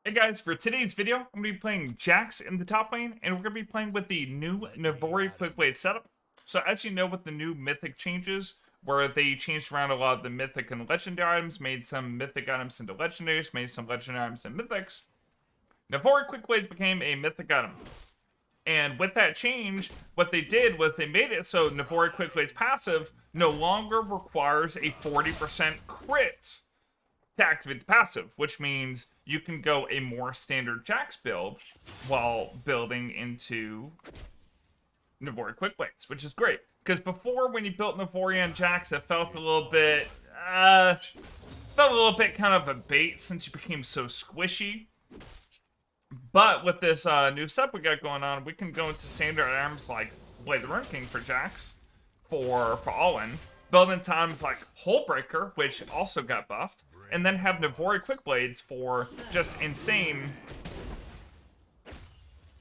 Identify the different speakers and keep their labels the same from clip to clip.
Speaker 1: Hey guys, for today's video, I'm going to be playing Jax in the top lane, and we're going to be playing with the new Navori Quickblade setup. So as you know, with the new mythic changes, where they changed around a lot of the mythic and legendary items, made some mythic items into legendaries, made some legendary items into mythics, Navori Quickblades became a mythic item. And with that change, what they did was they made it so Navori Quickblade's passive no longer requires a 40% crit to activate the passive, which means you can go a more standard Jax build while building into Navori Quickblades, which is great. Because before, when you built Navori and Jax, it felt a little bit, kind of a bait since you became so squishy. But with this new setup we got going on, we can go into standard items like Blade the Rune King for Jax, for all-in, build into items like Hullbreaker, which also got buffed, and then have Navori Quickblades for just insane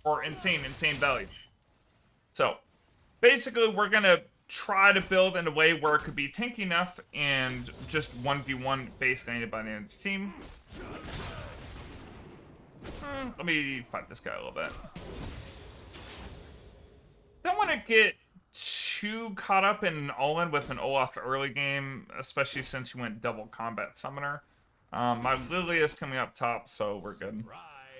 Speaker 1: value. So, basically, we're gonna try to build in a way where it could be tanky enough and just 1v1 basically anybody in the team. Let me fight this guy a little bit. Don't want to get too caught up in all-in with an Olaf early game, especially since you went double combat summoner. My Lilia is coming up top, so we're good.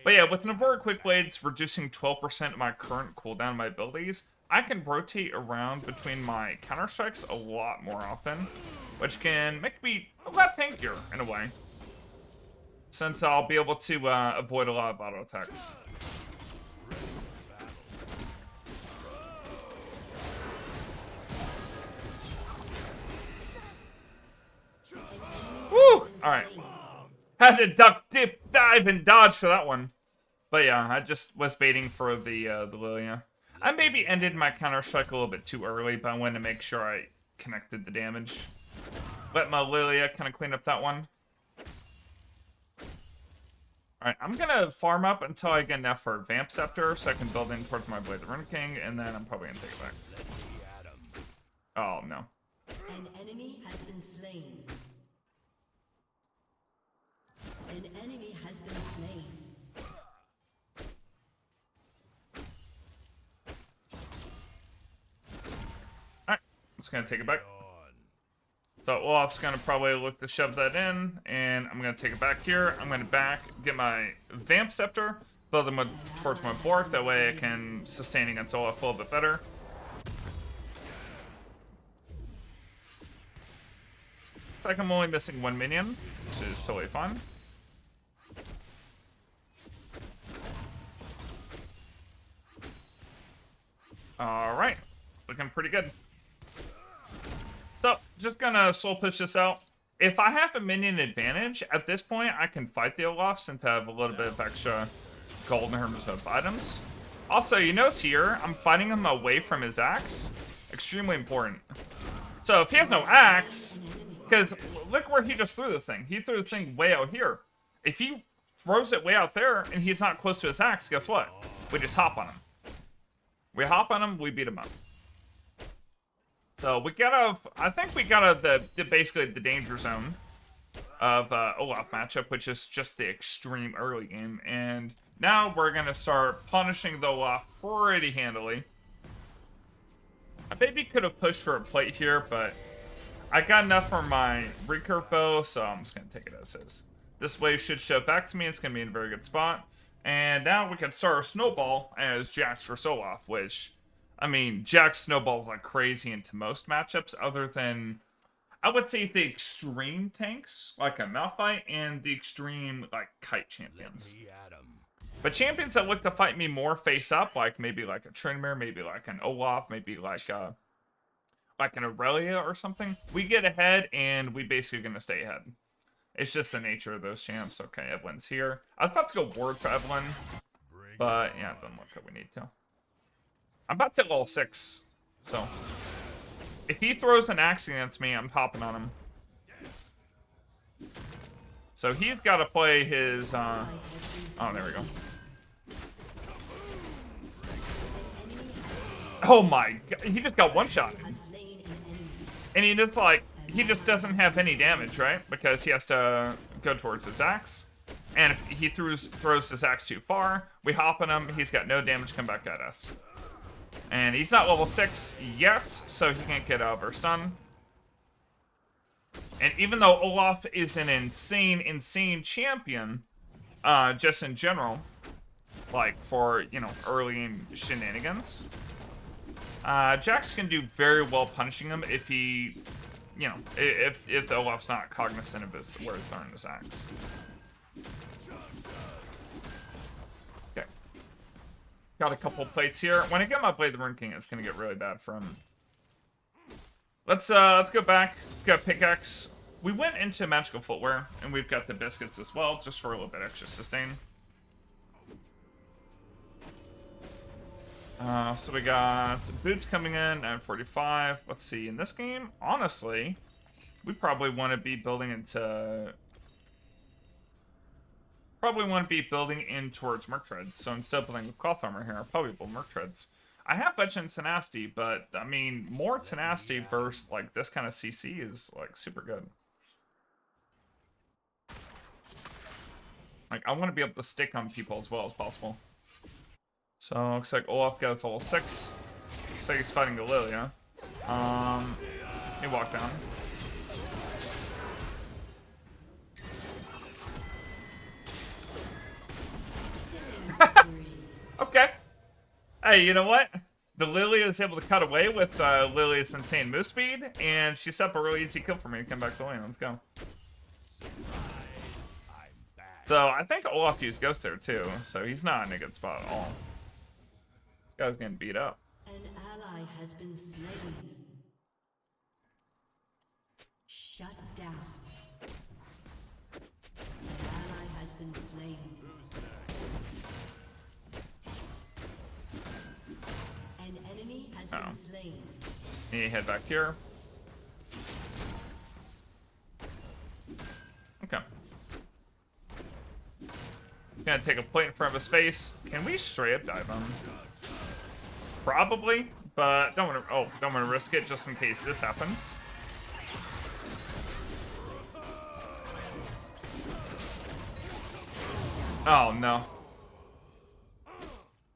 Speaker 1: But yeah, with Navori Quickblades reducing 12% of my current cooldown of my abilities, I can rotate around between my counter strikes a lot more often, which can make me a lot tankier in a way, since I'll be able to avoid a lot of auto attacks. Woo! Alright. Had to duck, dip, dive, and dodge for that one. But yeah, I just was baiting for the Lilia. I maybe ended my counter-strike a little bit too early, but I wanted to make sure I connected the damage. Let my Lilia kind of clean up that one. Alright, I'm gonna farm up until I get enough for Vamp Scepter, so I can build in towards my Blade the Rune King, and then I'm probably gonna take it back. Oh, no.
Speaker 2: An enemy has been slain. An enemy has been slain.
Speaker 1: Alright, just gonna take it back. So Olaf's gonna probably look to shove that in, and I'm gonna take it back here. I'm gonna get my Vamp Scepter, build them towards my Bork, that way I can sustain against Olaf a little bit better. Looks like I'm only missing one minion, which is totally fine. Alright, looking pretty good. So, just gonna soul push this out. If I have a minion advantage, at this point, I can fight the Olaf since I have a little bit of extra gold in terms of items. Also, you notice here, I'm fighting him away from his axe. Extremely important. So, if he has no axe, because look where he just threw this thing. He threw the thing way out here. If he throws it way out there and he's not close to his axe, guess what? We just hop on him. We hop on him, we beat him up. So we got out of, I think we got out of basically the danger zone of Olaf matchup, which is just the extreme early game. And now we're going to start punishing the Olaf pretty handily. I maybe could have pushed for a plate here, but I got enough for my recurve bow, so I'm just going to take it as is. This wave should show back to me. It's going to be in a very good spot. And now we can start a snowball as Jax for Olaf, which, I mean, Jax snowballs like crazy into most matchups, other than, I would say, the extreme tanks, like a Malphite, and the extreme, like, kite champions. But champions that look to fight me more face up, like maybe like a Tryndamere, maybe like an Olaf, maybe like an Aurelia or something, we get ahead and we basically gonna stay ahead. It's just the nature of those champs. Okay, Evelyn's here. I was about to go ward for Evelyn, but yeah, it doesn't look like we need to. I'm about to level 6, so if he throws an axe against me, I'm hopping on him. So he's got to play his, oh, there we go. Oh my god, he just got one shot. And he just, like, he just doesn't have any damage, right? Because he has to go towards his axe. And if he throws his axe too far, we hop on him, he's got no damage come back at us. And he's not level 6 yet, so he can't get over stun. And even though Olaf is an insane champion, just in general, like for, you know, early game shenanigans, Jax can do very well punishing him if he, you know, if the Olaf's not cognizant of his where he's throwing his axe. Okay. Got a couple plates here. When I get my Blade the Rune King, it's gonna get really bad for him. Let's go back. Let's go pickaxe. We went into magical footwear, and we've got the biscuits as well, just for a little bit extra sustain. So we got boots coming in at 45. Let's see, in this game, honestly, we probably want to be building into... Probably want to be building in towards Merc Treads. So instead of building with cloth armor here, I'll probably build Merc Treads. I have Legend Tenacity, but, I mean, more Tenacity versus, like, this kind of CC is, like, super good. Like, I want to be able to stick on people as well as possible. So, looks like Olaf gets level 6. Looks like he's fighting Galilia. He walked down. Okay. Hey, you know what? The Lilia is able to cut away with Lilia's insane move speed, and she set up a really easy kill for me to come back to the lane. Let's go. So, I think Olaf used Ghost there, too, so he's not in a good spot at all. This guy's getting beat up.
Speaker 2: An ally has been slain. Shut down. An ally has been slain. An enemy has been slain.
Speaker 1: Need to head back here. Okay. Gonna take a plate in front of his face. Can we straight up dive him? Probably, but don't want to risk it just in case this happens. Oh no.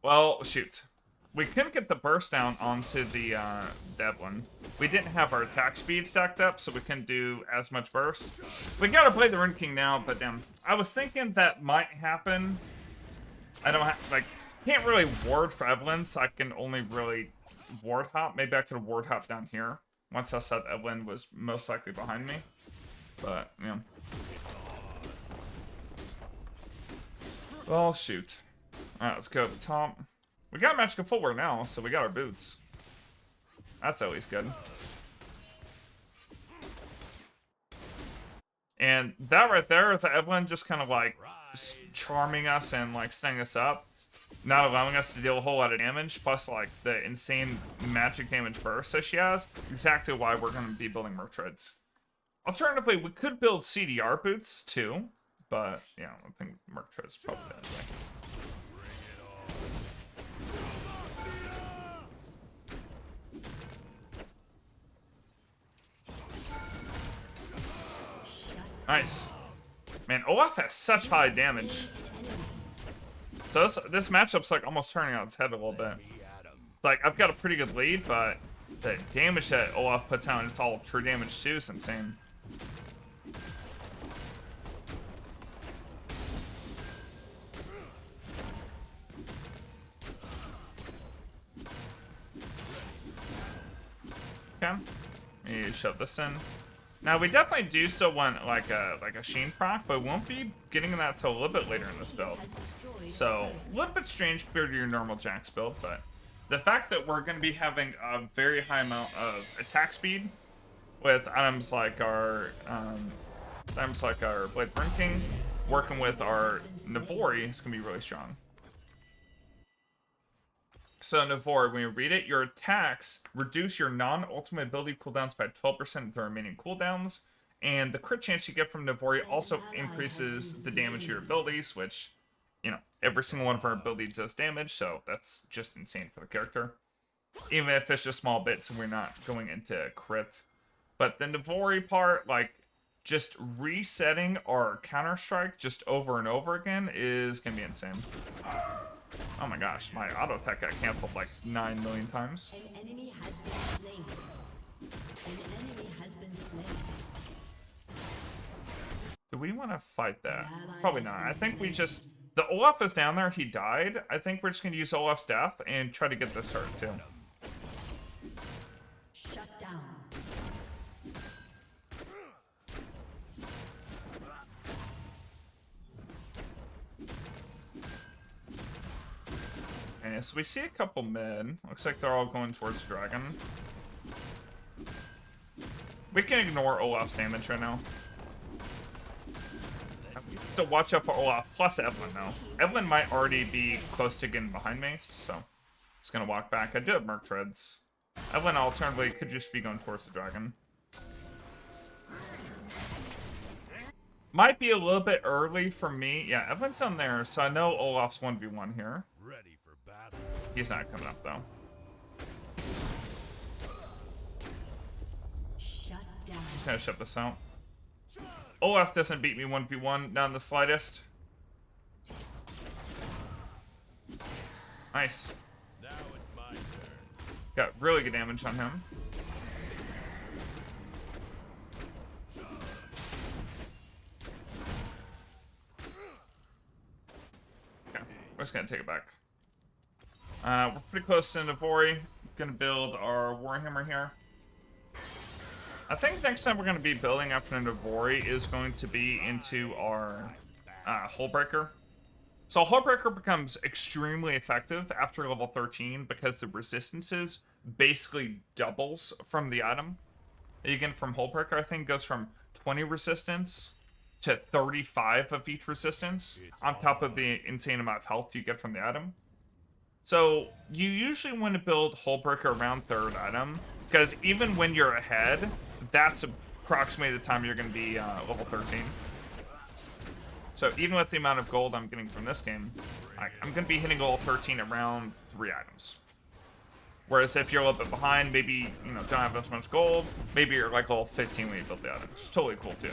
Speaker 1: Well, shoot. We couldn't get the burst down onto the Devlin. We didn't have our attack speed stacked up, so we couldn't do as much burst. We gotta play the Rune King now, but damn. I was thinking that might happen. I don't have, like, can't really ward for Evelyn, so I can only really ward hop. Maybe I could ward hop down here once I said Evelyn was most likely behind me. But, yeah. Well, shoot. Alright, let's go to the top. We got magical footwear now, so we got our boots. That's at least good. And that right there, the Evelyn just kind of like charming us and like staying us up, not allowing us to deal a whole lot of damage, plus like the insane magic damage burst that she has, exactly why we're going to be building Merc Treads. Alternatively, we could build CDR boots too, but yeah, I think Merc Treads is probably the way. Nice. Man, Olaf has such high damage. So this matchup's like almost turning on its head a little bit. It's like I've got a pretty good lead, but the damage that Olaf puts out, and it's all true damage too, is insane. Okay. Let me shove this in. Now, we definitely do still want like a Sheen proc, but we won't be getting that till a little bit later in this build. So, a little bit strange compared to your normal Jax build, but the fact that we're going to be having a very high amount of attack speed with items like our Blade Rune King, working with our Navori is going to be really strong. So, Navori, when you read it, your attacks reduce your non-ultimate ability cooldowns by 12% of the remaining cooldowns, and the crit chance you get from Navori also increases the damage of your abilities, which, you know, every single one of our abilities does damage, so that's just insane for the character. Even if it's just small bits and we're not going into crit. But the Navori part, like, just resetting our Counter-Strike just over and over again is gonna be insane. Oh my gosh, my auto attack got canceled like 9 million times.
Speaker 2: An enemy has been slain. An enemy has been slain.
Speaker 1: Do we want to fight that? Probably not. I think we just... The Olaf is down there. He died. I think we're just going to use Olaf's death and try to get this turret too.
Speaker 2: Shut down.
Speaker 1: Okay, so we see a couple mid. Looks like they're all going towards Dragon. We can ignore Olaf's damage right now. We have to watch out for Olaf plus Evelyn now. Evelyn might already be close to getting behind me, so just gonna walk back. I do have Merc Treads. Evelyn alternatively could just be going towards the Dragon. Might be a little bit early for me. Yeah, Evelyn's down there, so I know Olaf's 1v1 here.
Speaker 3: Ready for battle.
Speaker 1: He's not coming up though.
Speaker 2: Shut down.
Speaker 1: Just gonna shut this out. Olaf doesn't beat me 1v1, not in the slightest. Nice.
Speaker 3: Now it's my turn.
Speaker 1: Got really good damage on him. Okay, we're just gonna take it back. We're pretty close to Navori. Gonna build our Warhammer here. I think next time we're going to be building after Navori is going to be into our Hullbreaker. So Hullbreaker becomes extremely effective after level 13 because the resistances basically doubles from the item. You get from Hullbreaker, I think, goes from 20 resistance to 35 of each resistance on top of the insane amount of health you get from the item. So you usually want to build Hullbreaker around third item because even when you're ahead, that's approximately the time you're going to be level 13. So even with the amount of gold I'm getting from this game, I'm going to be hitting level 13 around 3 items. Whereas if you're a little bit behind, maybe don't have as much gold, maybe you're like level 15 when you build the item. It's totally cool too.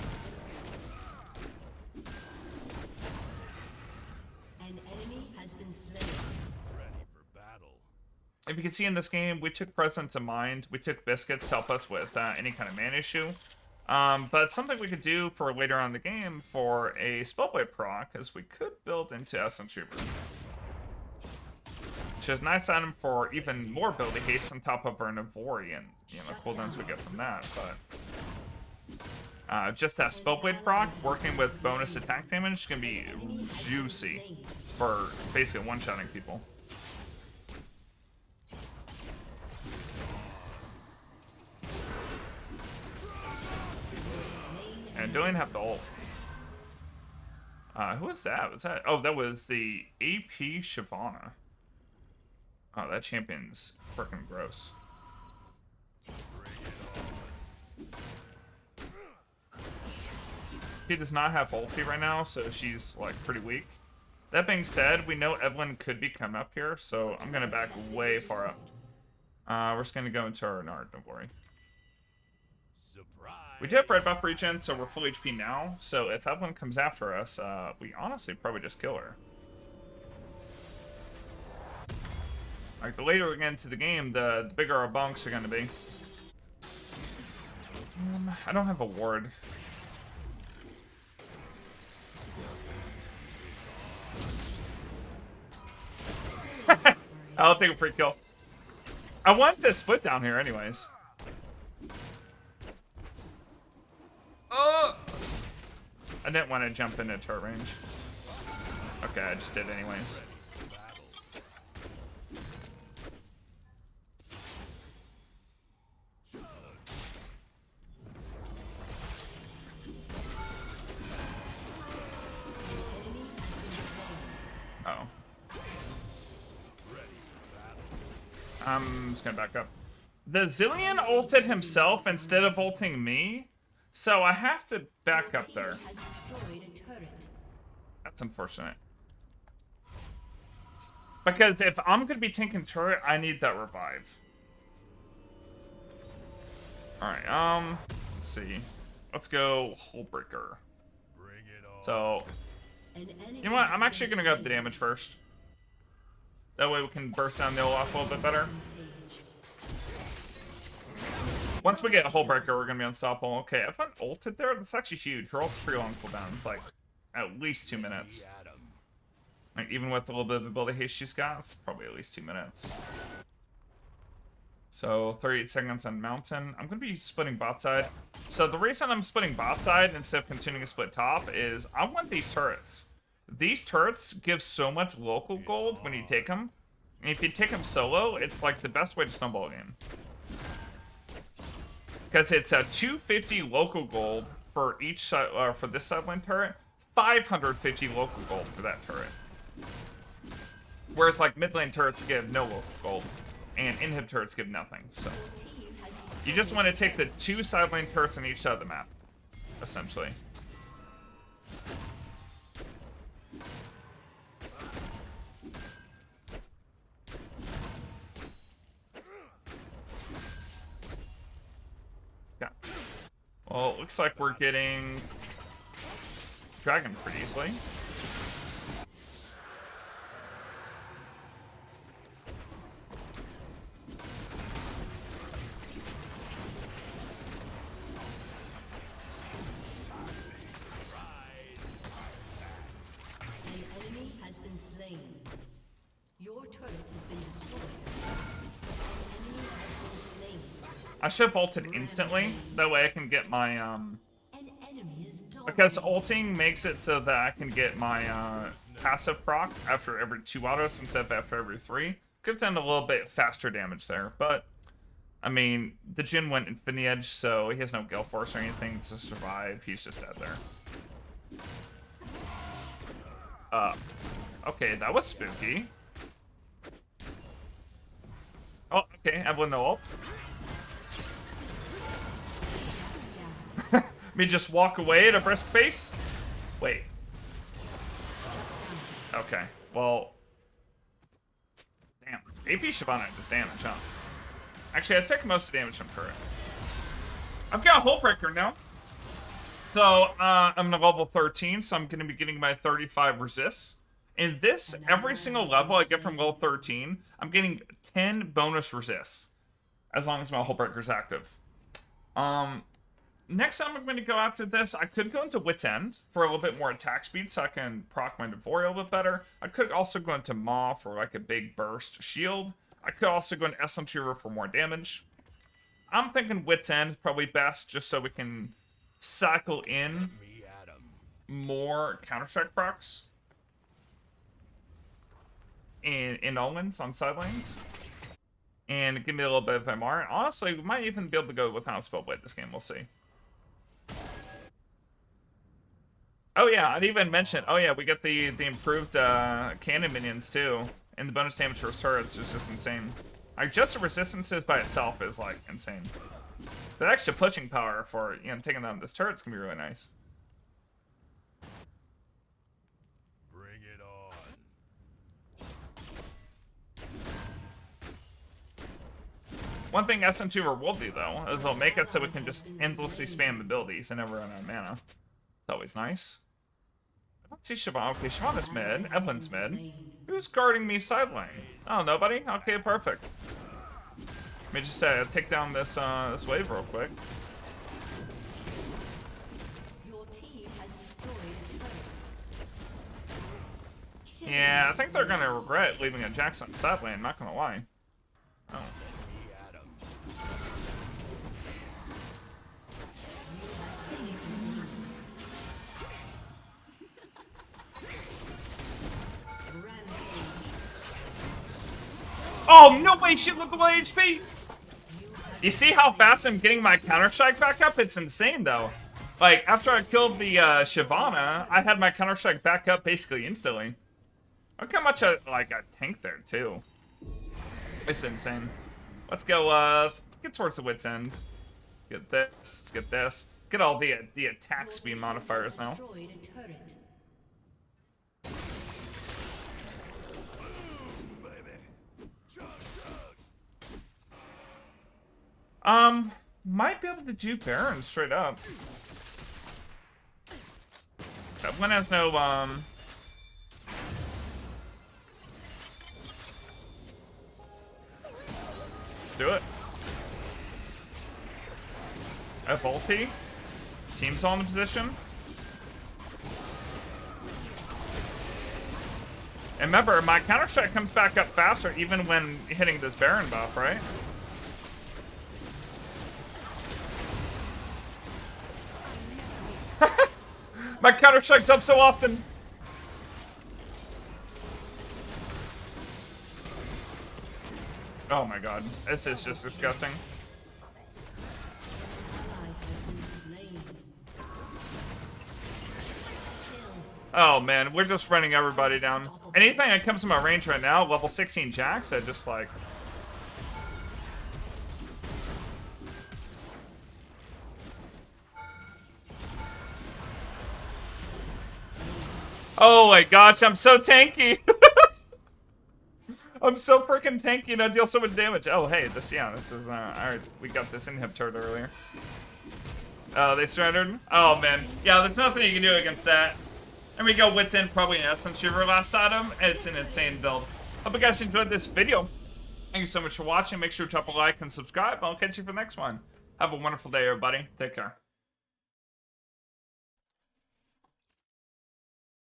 Speaker 2: An enemy has been slain.
Speaker 3: Ready for battle.
Speaker 1: If you can see in this game, we took Presence of Mind, we took Biscuits to help us with any kind of mana issue. But something we could do for later on in the game for a Spellblade proc is we could build into Essence Reaver. Which is a nice item for even more ability haste on top of our Navori and cooldowns we get from that. But just that Spellblade proc working with bonus attack damage is going to be juicy for basically one-shotting people. And don't even have to ult. Who was that? Was that? Oh, that was the AP Shyvana. Oh, that champion's freaking gross. She does not have ulti right now, so she's like pretty weak. That being said, we know Evelyn could be coming up here, so I'm gonna back way far up. We're just gonna go into our Navori. We do have red buff regen, so we're full HP now. So if Evelyn comes after us, we honestly probably just kill her. Like, the later we get into the game, the bigger our bunks are going to be. I don't have a ward. I'll take a free kill. I want to split down here anyways. I didn't want to jump into turret range. Okay, I just did anyways. Uh-oh. I'm just gonna back up. The Zillion ulted himself instead of ulting me, so I have to back up there. That's unfortunate. Because if I'm gonna be tanking turret, I need that revive. Alright, let's see. Let's go Hullbreaker.
Speaker 3: Bring it on.
Speaker 1: So,
Speaker 2: An enemy
Speaker 1: you know what?
Speaker 2: has
Speaker 1: I'm actually
Speaker 2: been
Speaker 1: gonna go up the
Speaker 2: slain.
Speaker 1: damage first. That way we can burst down the Olaf a little bit better. Once we get a Hullbreaker, we're gonna be unstoppable. Okay, if I'm ulted there, that's actually huge. Her ult's pretty long cooldown. It's like at least 2 minutes.
Speaker 3: Adam.
Speaker 1: Like even with a little bit of ability haste she's got, it's probably at least 2 minutes. So 38 seconds on mountain. I'm gonna be splitting bot side. So the reason I'm splitting bot side instead of continuing to split top is I want these turrets. These turrets give so much local gold when you take them. And if you take them solo, it's like the best way to snowball a game. Because it's a 250 local gold for each side, for this sideline turret, 550 local gold for that turret. Whereas like mid lane turrets give no local gold, and inhib turrets give nothing. So you just want to take the 2 side lane turrets on each side of the map, essentially. Yeah. Well, it looks like we're getting Dragon pretty easily.
Speaker 2: An enemy has been slain. Your turret has been destroyed. An enemy has been slain.
Speaker 1: I should have ulted instantly. That way I can get my,
Speaker 2: An enemy is
Speaker 1: because
Speaker 2: dominating.
Speaker 1: ulting makes it so that I can get my, passive proc after every 2 autos instead of after every 3. Could have done a little bit faster damage there, but, I mean, the Jhin went Infinity Edge, so he has no Gale Force or anything to survive. He's just dead there. Okay, that was spooky. Oh, okay, Evelyn no ult. Me just walk away at a brisk pace? Wait. Okay, well... Damn, AP Shyvana does damage, huh? Actually, I take most of the damage from turret. I've got a Hullbreaker now. So, I'm at level 13, so I'm going to be getting my 35 resists. In this, every single level I get from level 13, I'm getting 10 bonus resists. As long as my Hullbreaker's active. Next time I'm going to go after this, I could go into Wit's End for a little bit more attack speed so I can proc my Navori a little bit better. I could also go into Maw for like a big burst shield. I could also go into SMT River for more damage. I'm thinking Wit's End is probably best just so we can cycle in
Speaker 3: Me, Adam.
Speaker 1: more Counter-Strike procs in Owens on side lanes. And give me a little bit of MR. And honestly, we might even be able to go without Spellblade this game. We'll see. Oh yeah, I'd even mention. Oh yeah, we get the improved cannon minions too, and the bonus damage for turrets is just insane. Like just the resistances by itself is like insane. The extra pushing power for taking down this turret's gonna be really nice.
Speaker 3: Bring it on.
Speaker 1: One thing SM2 will do though is they'll make it so we can just endlessly spam abilities and never run out of mana. It's always nice. I don't see Shyvana. Okay, Shyvana's mid. Evelyn's mid. Who's guarding me side lane? Oh, nobody? Okay, perfect. Let me just take down this this wave real quick.
Speaker 2: Your team has destroyed a turret.
Speaker 1: Yeah, I think they're gonna regret leaving a Jackson side lane, not gonna lie. Oh.
Speaker 3: Me, Adam.
Speaker 1: Oh, no way, she looked at HP! You see how fast I'm getting my Counter-Strike back up? It's insane, though. Like, after I killed the Shyvana, I had my Counter-Strike back up basically instantly. Look how much I tanked there, too. It's insane. Let's go, let's get towards the Wit's End. Get this, let's get this. Get all the attack speed modifiers now.
Speaker 2: Destroyed a turret.
Speaker 1: Might be able to do Baron straight up. One has no, let's do it. F ulti. Team's all in position. And remember, my counter strike comes back up faster even when hitting this Baron buff, right? My counter strike's up so often. Oh my god, this is just disgusting. Oh man, we're just running everybody down. Anything that comes to my range right now, level 16 jacks, I just like... Oh my gosh, I'm so tanky! I'm so freaking tanky and I deal so much damage. Oh hey, this is, alright, we got this inhibitor earlier. Oh, they surrendered? Oh man, yeah, there's nothing you can do against that. And we go Wits In, probably an Essence Reaver last item, and it's an insane build. Hope you guys enjoyed this video. Thank you so much for watching. Make sure to drop a like and subscribe. I'll catch you for the next one. Have a wonderful day, everybody. Take care.